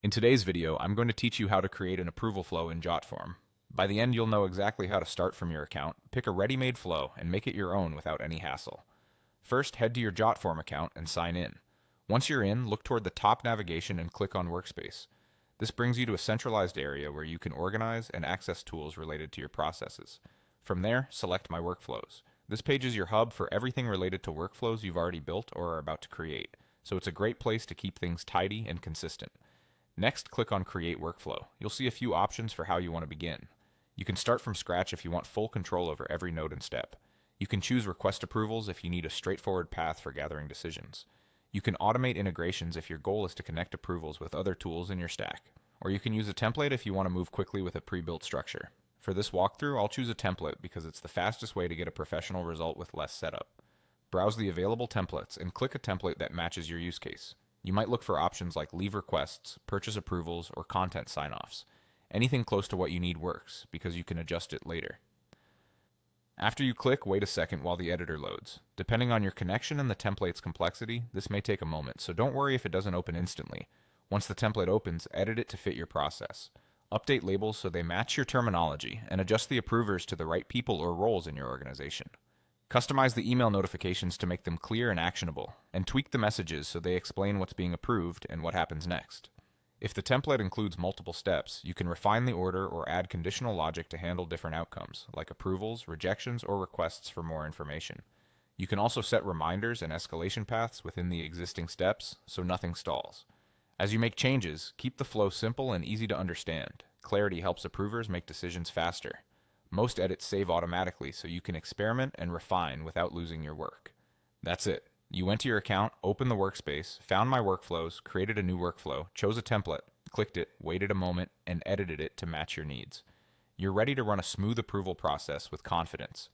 In today's video, I'm going to teach you how to create an approval flow in Jotform. By the end, you'll know exactly how to start from your account, pick a ready-made flow, and make it your own without any hassle. First, head to your Jotform account and sign in. Once you're in, look toward the top navigation and click on Workspace. This brings you to a centralized area where you can organize and access tools related to your processes. From there, select My Workflows. This page is your hub for everything related to workflows you've already built or are about to create, so it's a great place to keep things tidy and consistent. Next, click on Create Workflow. You'll see a few options for how you want to begin. You can start from scratch if you want full control over every node and step. You can choose request approvals if you need a straightforward path for gathering decisions. You can automate integrations if your goal is to connect approvals with other tools in your stack. Or you can use a template if you want to move quickly with a pre-built structure. For this walkthrough, I'll choose a template because it's the fastest way to get a professional result with less setup. Browse the available templates and click a template that matches your use case. You might look for options like leave requests, purchase approvals, or content sign-offs. Anything close to what you need works, because you can adjust it later. After you click, wait a second while the editor loads. Depending on your connection and the template's complexity, this may take a moment, so don't worry if it doesn't open instantly. Once the template opens, edit it to fit your process. Update labels so they match your terminology, and adjust the approvers to the right people or roles in your organization. Customize the email notifications to make them clear and actionable, and tweak the messages so they explain what's being approved and what happens next. If the template includes multiple steps, you can refine the order or add conditional logic to handle different outcomes, like approvals, rejections, or requests for more information. You can also set reminders and escalation paths within the existing steps, so nothing stalls. As you make changes, keep the flow simple and easy to understand. Clarity helps approvers make decisions faster. Most edits save automatically, so you can experiment and refine without losing your work. That's it. You went to your account, opened the workspace, found My Workflows, created a new workflow, chose a template, clicked it, waited a moment, and edited it to match your needs. You're ready to run a smooth approval process with confidence.